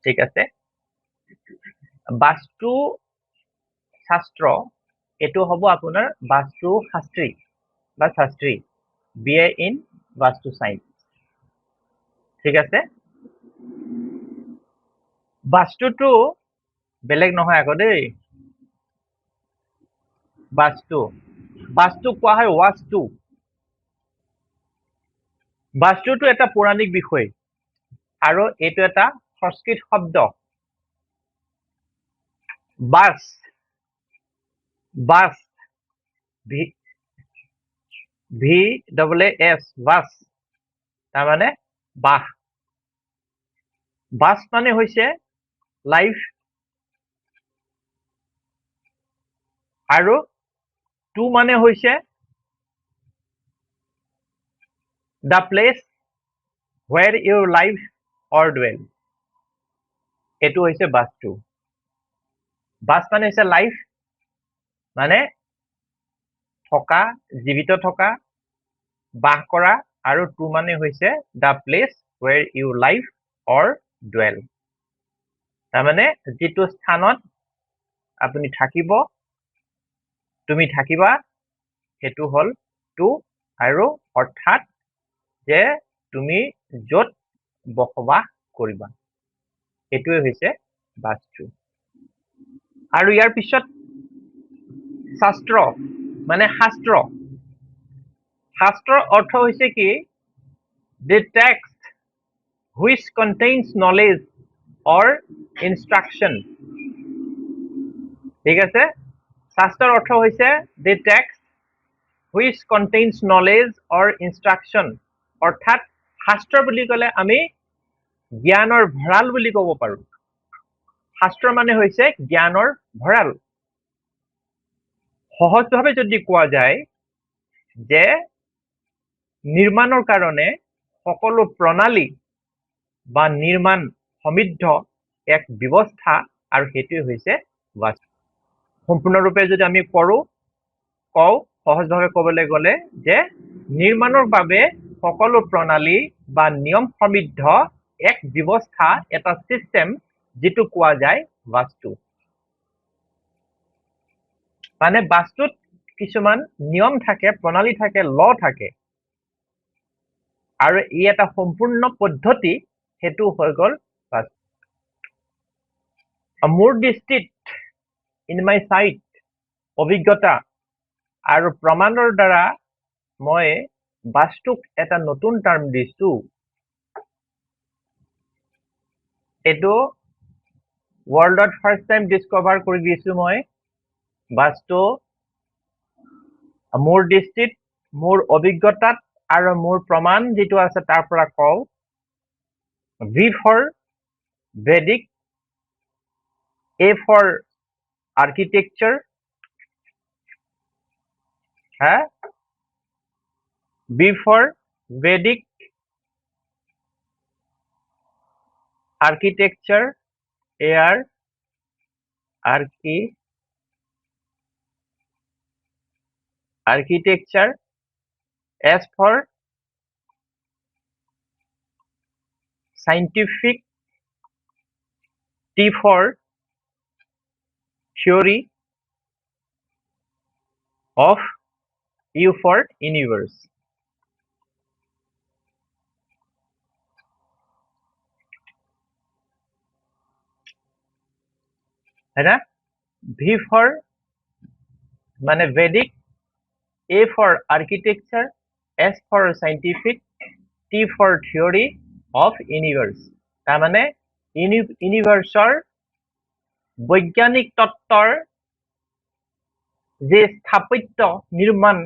ঠিক আছে বাস্তু শাস্ত্ৰ এটো হ'ব আপোনাৰ বাস্তু শাস্ত্ৰী বা Shastri BA in vastu science ঠিক আছে বাস্তুটো বেলেগ নহয় আকৌ দেই বাস্তু বাস্তু কোৱা হয় ৱাস্তু বাস্তুটো এটা পৌৰাণিক বিষয় আৰু এইটো এটা সংস্কৃত শব্দ বাস বাস VAS বাস তাৰ মানে বাস বাস মানে হৈছে লাইফ আৰু টু মানে হৈছে the place where you live or dwell এটো হৈছে বাস্তু বাস মানে হৈছে লাইফ মানে থকা জীৱিত থকা বাস কৰা আৰু টু মানে হৈছে the place where you live or dwell তাৰ মানে যিটো স্থানত আপুনি থাকিব তুমি থাকিবা হেতু হল টু আৰু অৰ্থাৎ যে তুমি যত বসবাস কৰিবা এটোৱে হৈছে বাস্তু আৰু ইয়াৰ পিছত শাস্ত্ৰ মানে শাস্ত্ৰ শাস্ত্ৰৰ অৰ্থ হৈছে কি the text which contains knowledge or instruction ঠিক আছে শাস্ত্ৰৰ অৰ্থ হৈছে the text which contains knowledge or instruction অৰ্থাৎ শাস্ত্ৰ বুলি ক'লে আমি জ্ঞানৰ ভঁৰাল বুলি ক'ব পাৰো শাস্ত্ৰ মানে হৈছে জ্ঞানৰ ভঁৰাল সহজভাৱে যদি কোৱা যায় যে নিৰ্মাণৰ কাৰণে সকলো প্ৰণালী বা নিৰ্মাণ সমৃদ্ধ এক ব্যৱস্থা আৰু হেতুই হৈছে বাস্তু সম্পূৰ্ণৰূপে যদি আমি কওঁ সহজভাৱে ক'বলৈ গ'লে যে নিৰ্মাণৰ বাবে সকলো প্ৰণালী বা নিয়ম সমৃদ্ধ এক ব্যৱস্থা এটা সিস্টেম যেটো কোৱা যায় বাস্তু মানে বাস্তুত কিছুমান নিয়ম থাকে প্ৰণালী থাকে ল থাকে আৰু ই এটা সম্পূৰ্ণ পদ্ধতি হেতু হৈ গ'ল মোৰ দৃষ্টিত ইন মাই সাইট অভিজ্ঞতা আৰু প্ৰমাণৰ দ্বাৰা মই বাস্তুক এটা নতুন টাৰ্ম দিছো এটো worldত first time discover কৰি দিছো মই বাস্তু মোৰ দৃষ্টিত মোৰ অভিজ্ঞতাত আৰু মোৰ প্ৰমাণ যেটো আছে তাৰ পৰা কও V for Vedic A for architecture B for Vedic architecture AR architecture S for scientific T for theory of U for universe है V for মানে Vedic A for architecture S for scientific T for theory of universe তাৰ মানে ইউনিভাৰ্সৰ বৈজ্ঞানিক তত্ত্বৰ যে স্থাপত্য নিৰ্মাণ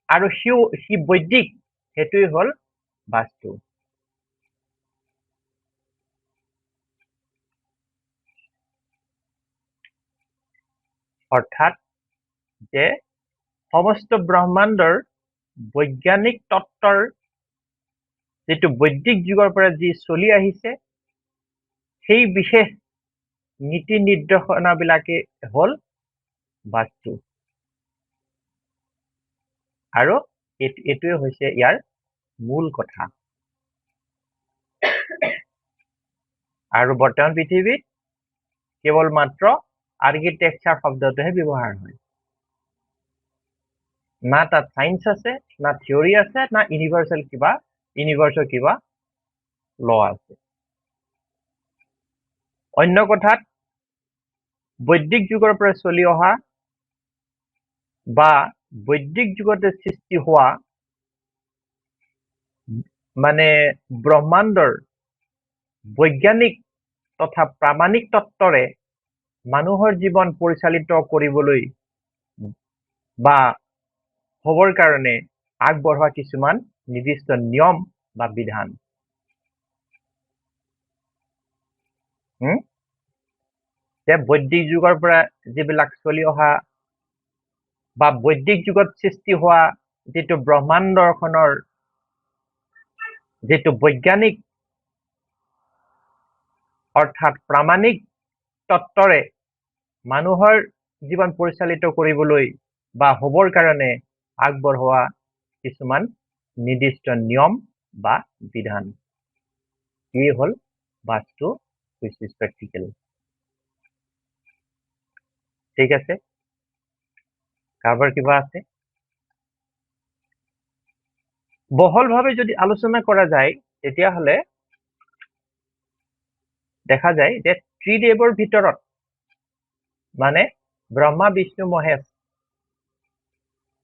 আৰু হি বৈদিক হেতুই হল বাস্তু অৰ্থাৎ যে সমস্ত ব্ৰহ্মাণ্ডৰ বৈজ্ঞানিক তত্ত্বৰ যেটো বৈদিক যুগৰ পৰা যি চলি আহিছে সেই বিশেষ নীতি নিৰ্দেশনাবিলাকে হল বাস্তু আৰু এটোৱে হৈছে ইয়াৰ মূল কথা আৰু বৰ্তমান পৃথিৱীত কেৱল মাত্ৰ আৰ্কিটেকচাৰ শব্দটোহে ব্যৱহাৰ হয়। না তাত সায়েন্স আছে, না থিয়ৰি আছে, না ইউনিভাৰ্সৰ কিবা ল আছে। অন্য কথাত বৈদিক যুগৰ পৰা চলি অহা বা বৈদিক যুগতে সৃষ্টি হোৱা মানে ব্ৰহ্মাণ্ডৰ বৈজ্ঞানিক তথা প্ৰামাণিক তত্ত্বৰে মানুহৰ জীৱন পৰিচালিত কৰিবলৈ বা হবৰ কাৰণে আগবঢ়োৱা কিছুমান নিৰ্দিষ্ট নিয়ম বা বিধান। যে বৈদিক যুগৰ পৰা যিবিলাক চলি অহা বা বৈদিক যুগত সৃষ্টি হোৱা যিটো ব্ৰহ্মাণ্ডখনৰ যিটো বৈজ্ঞানিক অৰ্থাৎ প্ৰামাণিক তত্ত্বৰে মানুহৰ জীৱন পৰিচালিত কৰিবলৈ বা হবৰ কাৰণে আগবঢ়োৱা কিছুমান নিৰ্দিষ্ট নিয়ম বা বিধান। ই হল বাস্তু which is practical। ঠিক আছে, কাৰোবাৰ কিবা আছে? বহলভাৱে যদি আলোচনা কৰা যায় তেতিয়াহলে দেখা যায় যে ত্ৰিদেৱৰ ভিতৰত মানে ব্ৰহ্মা বিষ্ণু মহেশ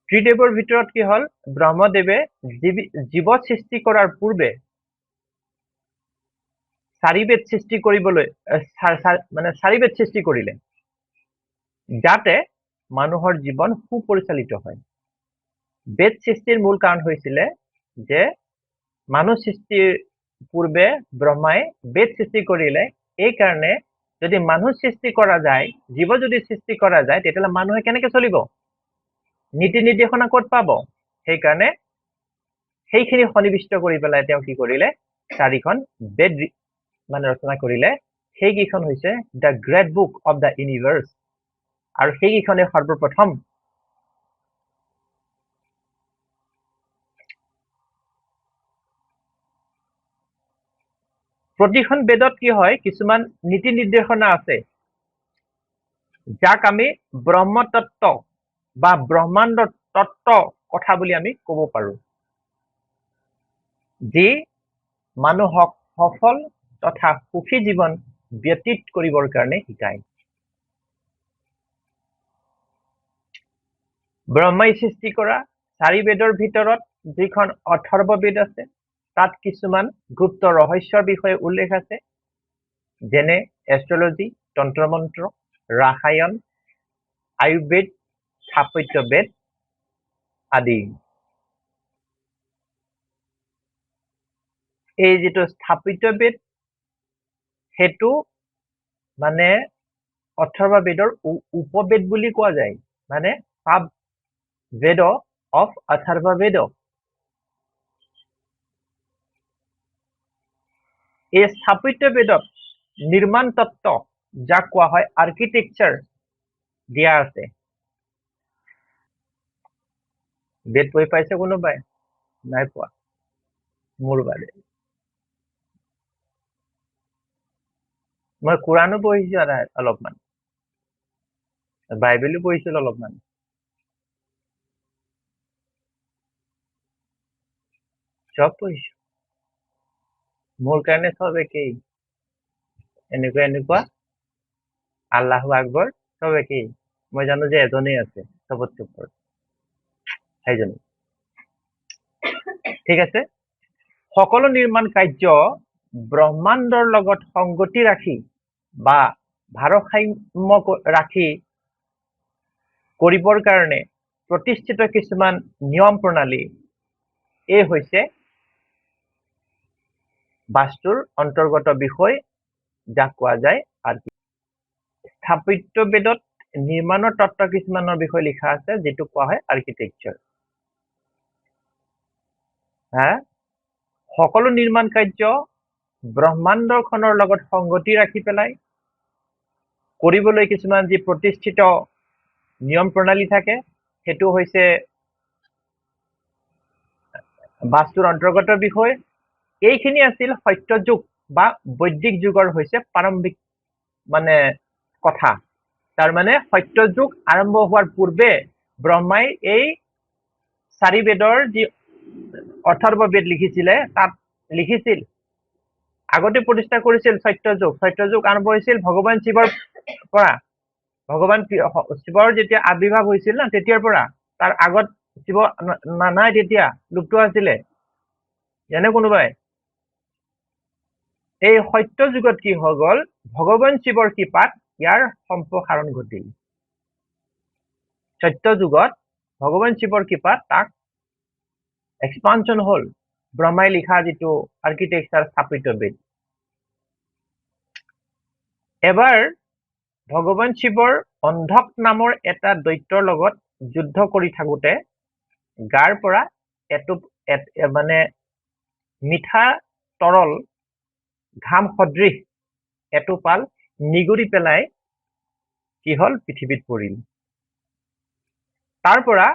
ত্ৰিদেৱৰ ভিতৰত কি হল, ব্ৰহ্মদেৱে জীৱ সৃষ্টি কৰাৰ পূৰ্বে চাৰিবেদ সৃষ্টি কৰিবলৈ মানে চাৰিবেদ সৃষ্টি কৰিলে যাতে মানুহৰ জীৱন সুপৰিচালিত হয়। বেদ সৃষ্টিৰ মূল কাৰণ হৈছিলে যে মানুহ সৃষ্টিৰ পূৰ্বে ব্ৰহ্মাই বেদ সৃষ্টি কৰিলে। এই কাৰণে যদি মানুহ সৃষ্টি কৰা যায়, জীৱ যদি সৃষ্টি কৰা যায়, তেতিয়াহ'লে মানুহে কেনেকে চলিব, নীতি নিৰ্দেশনা ক'ত পাব? সেইকাৰণে সেইখিনি সন্নিবিষ্ট কৰি পেলাই তেওঁ কি কৰিলে, চাৰিখন বেদ মানে ৰচনা কৰিলে। সেইকেইখন হৈছে the great book of the universe, আৰু সেইকেইখনে সৰ্বপ্ৰথম প্ৰতিখন বেদত কি হয়, কিছুমান নীতি নিৰ্দেশনা আছে যাক আমি ব্ৰহ্মতত্ত্ব বা ব্ৰহ্মাণ্ড তত্ত্ব কথা বুলি আমি ক'ব পাৰো, যি মানুহক সফল তথা সুখী জীৱন ব্যতীত কৰিবৰ কাৰণে শিকায়। ব্ৰহ্মাই সৃষ্টি কৰা চাৰি বেদৰ ভিতৰত যিখন অথৰ্ব বেদ আছে, তাত কিছুমান গুপ্ত ৰহস্যৰ বিষয়ে উল্লেখ আছে, যেনে এষ্ট্ৰলজি, তন্ত্ৰমন্ত্ৰ, ৰাসায়ন, আয়ুৰ্বেদ, স্থাপত্য বেদ আদি। এই যিটো স্থাপত্য বেদ, সেইটো মানে অথৰ্ব বেদৰ উপবেদ বুলি কোৱা যায়, মানে সাব বেদ অফ অথৰ্ব বেদ। এই স্থাপত্য বেদত নিৰ্মাণ তত্ত্ব, যাক কোৱা হয় আৰ্কিটেকচাৰ, দিয়া আছে। বেদ পঢ়ি পাইছে কোনোবাই? নাই পোৱা, মোৰ বাদে। মই কোৰাণো পঢ়িছো অলপমান, বাইবেলো পঢ়িছিলো অলপমান। চব পঢ়িছো, মোৰ কাৰণে চব একেই। এনেকুৱা এনেকুৱা আল্লাহু আকবৰ চব একেই। মই জানো যে এজনেই আছে চবতকে ওপৰত, সেইজনে। ঠিক আছে, সকলো নিৰ্মাণ কাৰ্য ব্ৰহ্মাণ্ডৰ লগত সংগতি ৰাখি বা ভাৰসাম্য ৰাখি কৰিবৰ কাৰণে প্ৰতিষ্ঠিত কিছুমান নিয়ম প্ৰণালী, এই হৈছে বাস্তুৰ অন্তৰ্গত বিষয়, যাক কোৱা যায় আৰ্কিটেক্সাৰ। স্থাপত্য বেদত নিৰ্মাণৰ তত্ত্ব কিছুমানৰ বিষয়ে লিখা আছে, যিটো কোৱা হয় আৰ্কিটেকচাৰ। সকলো নিৰ্মাণ কাৰ্য ব্ৰহ্মাণ্ডখনৰ লগত সংগতি ৰাখি পেলাই কৰিবলৈ কিছুমান যি প্ৰতিষ্ঠিত নিয়ম প্ৰণালী থাকে, সেইটো হৈছে বাস্তুৰ অন্তৰ্গত বিষয়। এইখিনি আছিল সত্যযুগ বা বৈদিক যুগৰ হৈছে প্ৰাৰম্ভিক মানে কথা তাৰ মানে সত্য যুগ আৰম্ভ হোৱাৰ পূৰ্বে ব্ৰহ্মাই এই চাৰি বেদৰ যি অথৰ্ব বেদ লিখিছিলে তাত লিখিছিল আগতে প্ৰতিষ্ঠা কৰিছিল সত্য যুগ আৰম্ভ হৈছিল ভগৱান শিৱৰ পৰা ভগৱান শিৱৰ যেতিয়া আবিৰ্ভাৱ হৈছিল না তেতিয়াৰ পৰা তাৰ আগত শিৱ নাই তেতিয়া লুপ্ত আছিলে জানে কোনোবাই এই সত্য যুগত কি হৈ গল ভগৱান শিৱৰ কৃপাত ইয়াৰ সম্প্ৰসাৰণ ঘটিল সত্য যুগত ভগৱান শিৱৰ কৃপাত তাক এক্সপানশন হল ব্ৰহ্মাই লিখা যিটো আৰ্কিটেকচাৰ স্থাপিত বেদ এবাৰ ভগৱান শিৱৰ অন্ধক নামৰ এটা দৈত্যৰ লগত যুদ্ধ কৰি থাকোতে গাৰ পৰা মানে মিঠা তৰল ঘাম সদৃশ এটোপাল নিগুৰি পেলাই কি হল পৃথিৱীত পৰিল তাৰ পৰা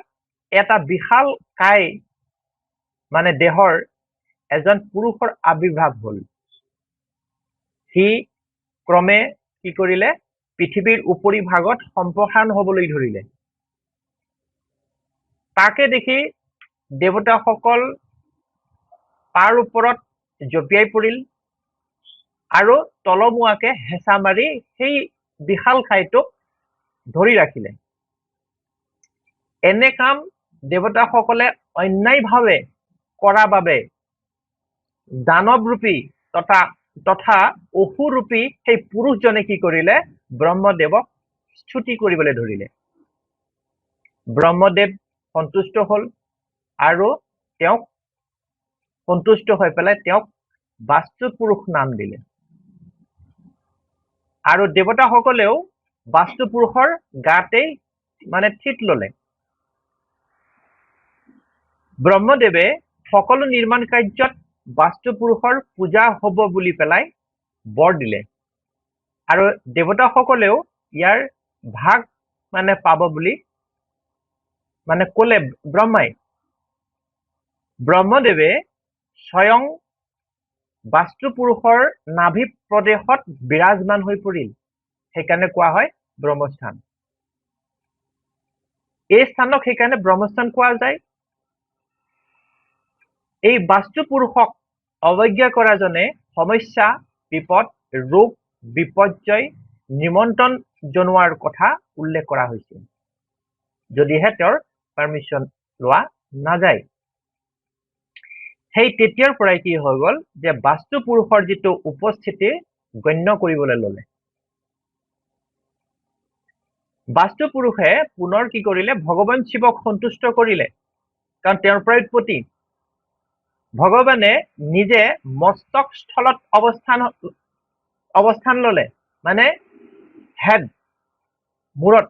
এটা বিশাল কায় মানে দেহৰ এজন পুৰুষৰ আবিৰ্ভাৱ হল সি ক্ৰমে কি কৰিলে পৃথিৱীৰ উপৰি ভাগত সম্প্ৰসাৰণ হবলৈ ধৰিলে তাকে দেখি দেৱতাসকল তাৰ ওপৰত জপিয়াই পৰিল আৰু তলমুৱাকে হেঁচা মাৰি সেই বিশাল কায়টোক ধৰি ৰাখিলে এনে কাম দেৱতাসকলে অন্যায়ভাৱে কৰা বাবে দানৱৰূপী তথা অসুৰূপী সেই পুৰুষজনে কি কৰিলে ব্ৰহ্মদেৱক স্তুতি কৰিবলৈ ধৰিলে ব্ৰহ্মদেৱ সন্তুষ্ট হল আৰু তেওঁক সন্তুষ্ট হৈ পেলাই তেওঁক বাস্তু পুৰুষ নাম দিলে আৰু দেৱতাসকলেও বাস্তু পুৰুষৰ গাতেই মানে ঠিত ললে ব্ৰহ্মদেৱে সকলো নিৰ্মাণ কাৰ্যত বাস্তু পুৰুষৰ পূজা হব বুলি পেলাই বৰ দিলে আৰু দেৱতাসকলেও ইয়াৰ ভাগ মানে পাব বুলি মানে কলে ব্ৰহ্মদেৱে স্বয়ং বাস্তু পুৰুষৰ নাভি প্ৰদেশত বিৰাজমান হৈ পৰিল সেইকাৰণে কোৱা হয় ব্ৰহ্মস্থান এই স্থানক সেইকাৰণে ব্ৰহ্মস্থান কোৱা যায় এই বাস্তু পুৰুষক অৱজ্ঞা কৰা জনে সমস্যা বিপদ ৰোগ বিপৰ্যয় নিমন্ত্ৰণ জনোৱাৰ কথা উল্লেখ কৰা হৈছে যদিহে তেওঁৰ পাৰমিশন লোৱা নাযায় সেই তেতিয়াৰ পৰাই কি হৈ গল যে বাস্তু পুৰুষৰ যিটো উপস্থিতি গণ্য কৰিবলৈ ললে বাস্তু পুৰুষে পুনৰ কি কৰিলে ভগৱান শিৱক সন্তুষ্ট কৰিলে কাৰণ তেওঁৰ পৰা উৎপত্তি ভগৱানে নিজে মস্তক স্থলত অৱস্থান ললে মানে হেড মূৰত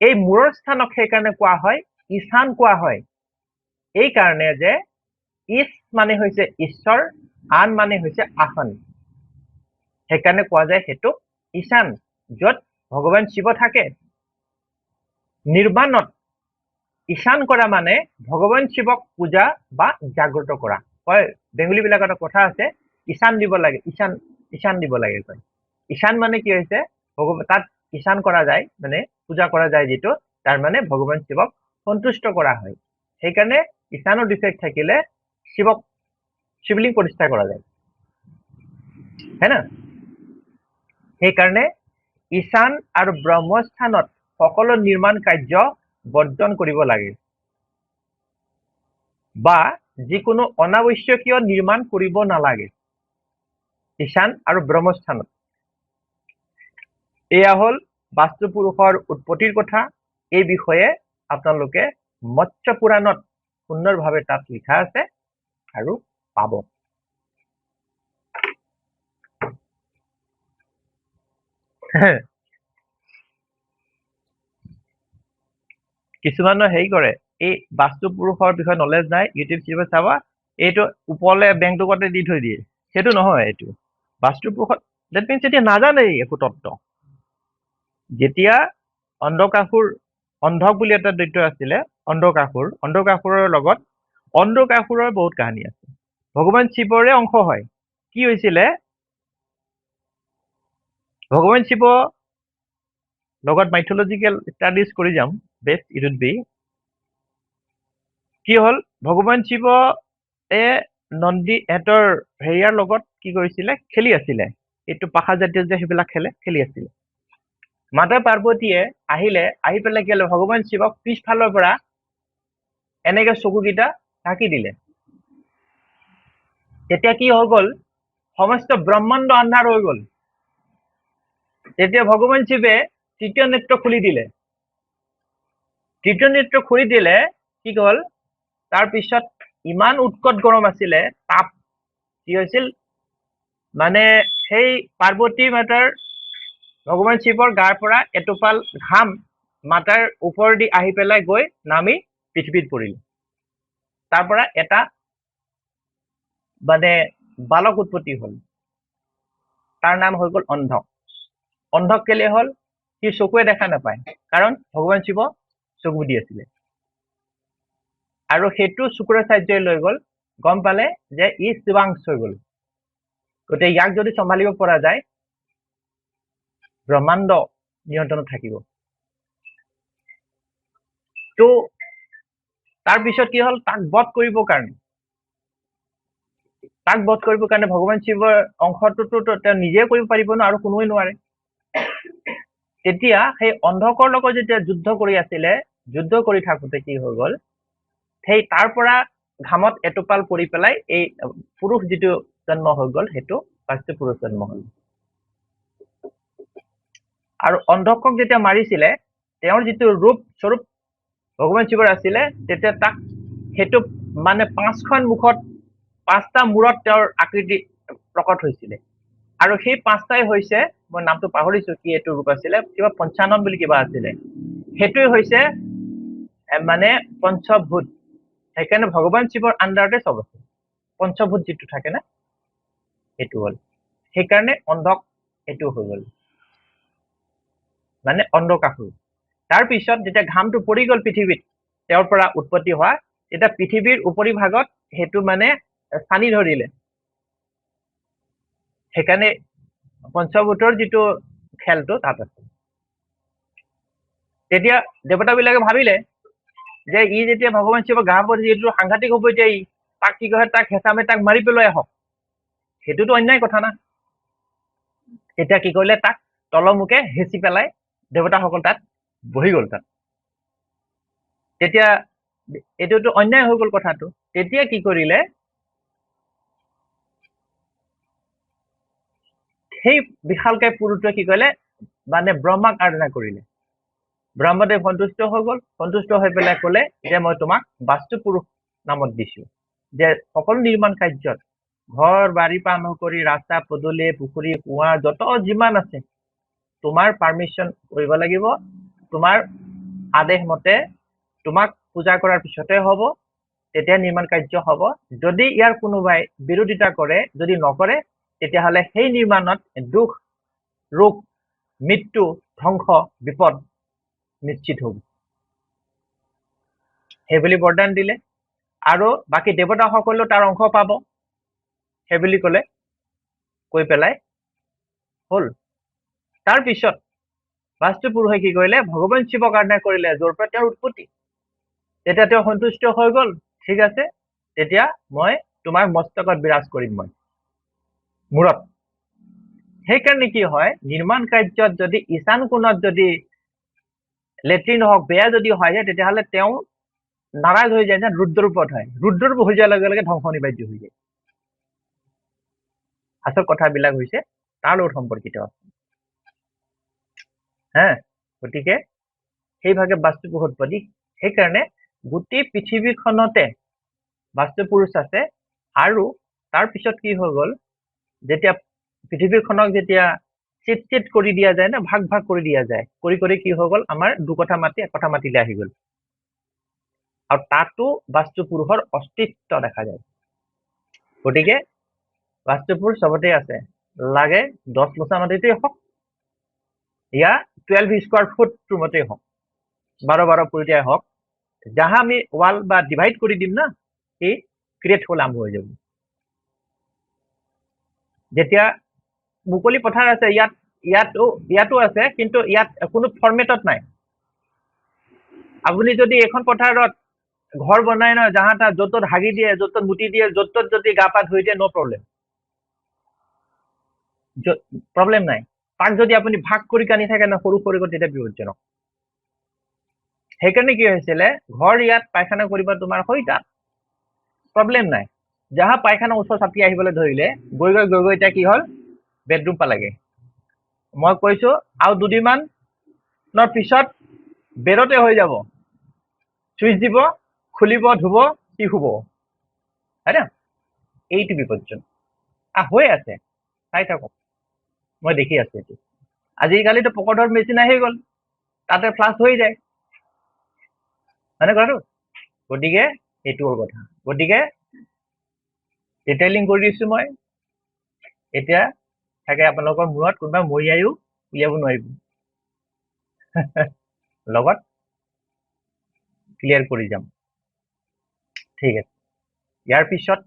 এই মূৰৰ স্থানক সেইকাৰণে কোৱা হয় ঈশান কোৱা হয় এই কাৰণে যে ইছ মানে হৈছে ঈশ্বৰ আন মানে হৈছে আসন সেইকাৰণে কোৱা যায় সেইটো ঈশান যত ভগৱান শিৱ থাকে নিৰ্বাণত ঈশান কৰা মানে ভগৱান শিৱক পূজা বা জাগ্ৰত কৰা হয় বেংগলী বিলাকৰ এটা কথা আছে ঈশান দিব লাগে ঈশান দিব লাগে কয় ঈশান মানে কি হৈছে তাত ঈশান কৰা যায় মানে পূজা কৰা যায় যিটো তাৰ মানে ভগৱান শিৱক সন্তুষ্ট কৰা হয় সেইকাৰণে ঈশানৰ ডিফেক্ট থাকিলে শিৱলিং প্ৰতিষ্ঠা কৰা যায় হয় না সেইকাৰণে ঈশান আৰু ব্ৰহ্মস্থানত সকলো নিৰ্মাণ কাৰ্য বৰ্জন কৰিব লাগে বা যিকোনো অনাৱশ্যকীয় নিৰ্মাণ কৰিব নালাগে ঈশান আৰু ব্ৰহ্মস্থানত এয়া হল বাস্তু পুৰুষৰ উৎপত্তিৰ কথা এই বিষয়ে আপোনালোকে মৎস্য পুৰাণত সুন্দৰভাৱে তাত লিখা আছে আৰু পাব কিছুমানে হেৰি কৰে এই বাস্তু পুৰুষৰ বিষয়ে নলেজ নাই ইউটিউব চিউটিউব চাবা এইটো ওপৰলে বেংকটোকতে দি থৈ দিয়ে সেইটো নহয় এইটো বাস্তু পুৰুষত ডেট মিনছ এতিয়া নাজানেই একো তত্ত্ব যেতিয়া অন্ধক বুলি এটা দৈত্য আছিলে অন্ধকাসুৰৰ লগত অন্ধকাসুৰৰ বহুত কাহিনী আছে ভগৱান শিৱৰে অংশ হয় কি হৈছিলে ভগৱান শিৱ লগত মাইথলজিকেল ষ্টাডিজ কৰি যাম বেষ্ট ইট উড বি কি হ'ল ভগৱান শিৱ নন্দী এহঁতৰ হেৰিয়াৰ লগত কি কৰিছিলে খেলি আছিলে এইটো পাখা জাতীয় যে সেইবিলাক খেলি আছিলে মাতা পাৰ্বতীয়ে আহি পেলাই কি হ'লে ভগৱান শিৱক পিছফালৰ পৰা এনেকে চকুকেইটা ঢাকি দিলে তেতিয়া কি হৈ গ'ল সমস্ত ব্ৰহ্মাণ্ড আন্ধাৰ হৈ গ'ল তেতিয়া ভগৱান শিৱে তৃতীয় নেত্ৰ খুলি দিলে কি হ'ল তাৰ পিছত ইমান উৎকট গৰম আছিলে তাপ কি হৈছিল মানে সেই পাৰ্বতী মাতাৰ ভগৱান শিৱৰ গাৰ পৰা এটোপাল ঘাম মাতাৰ ওপৰেদি আহি পেলাই গৈ নামি পৃথিৱীত পৰিল তাৰ পৰা এটা মানে বালক উৎপত্তি হ'ল তাৰ নাম হৈ গ'ল অন্ধক কেলে হ'ল সি চকুৱে দেখা নাপায় কাৰণ ভগৱান শিৱ চকু দি আছিলে আৰু সেইটো শুক্ৰাচাৰ্যই লৈ গ'ল গম পালে যে ই শিৱাংশ হৈ গ'ল গতিকে ইয়াক যদি চম্ভালিব পৰা যায় ব্ৰহ্মাণ্ড নিয়ন্ত্ৰণত থাকিব তো তাৰ পিছত কি হ'ল তাক বধ কৰিবৰ কাৰণে ভগৱান শিৱৰ অংশটোতো তেওঁ নিজে কৰিব পাৰিব ন আৰু কোনোৱে নোৱাৰে তেতিয়া সেই অন্ধকৰ লগত যেতিয়া যুদ্ধ কৰি থাকোতে কি হৈ গ'ল সেই তাৰ পৰা ঘামত এটোপাল পৰি পেলাই এই পুৰুষ যিটো জন্ম হৈ গ'ল সেইটো ফাৰ্ষ্ট পুৰুষ জন্ম হ'ল আৰু অন্ধকক যেতিয়া মাৰিছিলে তেওঁৰ যিটো স্বৰূপ ভগৱান শিৱৰ আছিলে তেতিয়া তাক সেইটো মানে 5খন মুখত 5টা মূৰত তেওঁৰ আকৃতি প্ৰকট হৈছিলে আৰু সেই 5টাই হৈছে মই নামটো পাহৰিছো কি এইটো ৰূপ আছিলে কিবা পঞ্চানন বুলি কিবা আছিলে সেইটোৱে হৈছে মানে পঞ্চভূত সেইকাৰণে ভগৱান শিৱৰ আণ্ডাৰতে চব আছে পঞ্চভূত যিটো থাকে না সেইটো হ'ল সেইকাৰণে অন্ধক এইটো হৈ গ'ল মানে অন্ধকাসুৰ তাৰ পিছত যেতিয়া ঘামটো পৰি গ'ল পৃথিৱীত তেওঁৰ পৰা উৎপত্তি হোৱা তেতিয়া পৃথিৱীৰ উপৰি ভাগত সেইটো মানে স্থানী ধৰিলে সেইকাৰণে পঞ্চভূতৰ যিটো খেলটো তাত আছে তেতিয়া দেৱতাবিলাকে ভাবিলে যে ই যেতিয়া ভগৱান শিৱৰ গা পৰি যিটো সাংঘাতিক হ'ব এতিয়া ই তাক কি কয় তাক হেঁচামে তাক মাৰি পেলাই আহক সেইটোতো অন্যায় কথা না তেতিয়া কি কৰিলে তাক তলমুখে হেঁচি পেলাই দেৱতাসকল তাত বহি গ'ল তাত তেতিয়া এইটোতো অন্যায় হৈ গ'ল কথাটো তেতিয়া কি কৰিলে সেই বিশালকায় পুৰুষটোৱে কি কৰিলে মানে ব্ৰহ্মাক আৰাধনা কৰিলে ব্ৰহ্মদেৱ সন্তুষ্ট হৈ গ'ল সন্তুষ্ট হৈ পেলাই ক'লে যে মই তোমাক বাস্তু পুৰুষ নামত দিছো যে সকলো নিৰ্মাণ কাৰ্যত ঘৰ বাৰী পৰা আৰম্ভ কৰি ৰাস্তা পদূলি পুখুৰী কুঁৱা যত যিমান আছে তোমাৰ পাৰ্মিশ্যন কৰিব লাগিব তোমাৰ আদেশ মতে তোমাক পূজা কৰাৰ পিছতে হ'ব তেতিয়া নিৰ্মাণ কাৰ্য হ'ব যদি ইয়াৰ কোনোবাই বিৰোধিতা কৰে যদি নকৰে তেতিয়াহ'লে সেই নিৰ্মাণত দুখ ৰোগ মৃত্যু ধ্বংস বিপদ নিশ্চিত হ'ব সেইবুলি বৰদান দিলে আৰু বাকী দেৱতাসকলেও তাৰ অংশ পাব সেইবুলি ক'লে কৈ পেলাই হ'ল তাৰ পিছত বাস্তু পুৰুষে কি কৰিলে ভগৱান শিৱক আৰাধনা কৰিলে য'ৰ পৰা তেওঁৰ উৎপত্তি তেতিয়া তেওঁ সন্তুষ্ট হৈ গ'ল ঠিক আছে তেতিয়া মই তোমাৰ মস্তকত বিৰাজ কৰিম মই মূৰত সেইকাৰণে কি হয় নিৰ্মাণ কাৰ্যত যদি ঈশান কোণত যদি লেট্ৰিন হওক বেয়া যদি হয় যায় তেতিয়াহ'লে তেওঁ নাৰাজ হৈ যায় না ৰুদ্ৰৰূপত হয় ৰুদ্ৰৰূপ হৈ যোৱাৰ লগে লগে ধ্বংস অনিবাৰ্য হৈ যায় আচল কথাবিলাক হৈছে তাৰ লগত সম্পৰ্কিত হা গতিকে সেইভাগে বাস্তু পুৰুষ উৎপত্তি সেইকাৰণে গোটেই পৃথিৱীখনতে বাস্তু পুৰুষ আছে আৰু তাৰ পিছত কি হৈ গ'ল যেতিয়া পৃথিৱীখনক যেতিয়া চিট কৰি দিয়া যায় না ভাগ কৰি দিয়া যায় কৰি কি হৈ গ'ল আমাৰ দুকথা মাটি একথা মাটিলে আহি গ'ল আৰু তাতো বাস্তু পুৰুষৰ অস্তিত্ব দেখা যায় গতিকে বাস্তু পুৰুষ চবতে আছে লাগে 10 লোচা মাটিতেই হওক ইয়া 12 স্কোয়ার ফুট মতে হওক 12 ফুটিয়াই হওক যাহা আমি ওয়াল বা ডিভাইড কৰি দিম না এই ক্ৰিয়েট হলে আৰম্ভ হৈ যাব যেতিয়া মুকলি পথাৰ আছে ইয়াতো আছে, কিন্তু ইয়াত কোনো ফৰ্মেটত নাই। আপুনি যদি এখন পথাৰত ঘৰ বনাই নহয়, যাহা তাহ য'ত ত'ত হাগি দিয়ে, য'ত ত'ত মুতি দিয়ে, য'ত ত'ত যদি গা পা ধুই দিয়ে, ন' প্ৰব্লেম, প্ৰব্লেম নাই। তাক যদি আপুনি ভাগ কৰি কানি থাকে ন, সৰু সৰু তেতিয়া বিপদজনক। সেইকাৰণে কি হৈছিলে, ঘৰ ইয়াত পায়খানা কৰিব তোমাৰ হৈ তাত প্ৰব্লেম নাই। যাহা পায়খানা ওচৰ চাপি আহিবলৈ ধৰিলে, গৈ গৈ এতিয়া কি হ'ল, বেডৰুম পালেগে। মই কৈছো আৰু 2 দিনমানৰ পিছত বেডতে হৈ যাব। চুইচ দিব, খুলিব, ধুব, কি শুব, হয় না? এইটো বিপদজনক হৈ আছে, চাই থাকক, মই দেখি আছো এইটো। আজিকালিতো পকেটৰ মেচিন আহি গ'ল, তাতে ফ্লাছ হৈ যায়, হয়নে কথাটো? গতিকে এইটো হ'ল কথা। গতিকে ডিটেইলিং কৰি দিছো মই। এতিয়া থাকে আপোনালোকৰ মূৰত কোনোবা মৰিয়াইও উলিয়াব নোৱাৰিব। লগত ক্লিয়াৰ কৰি যাম, ঠিক আছে। ইয়াৰ পিছত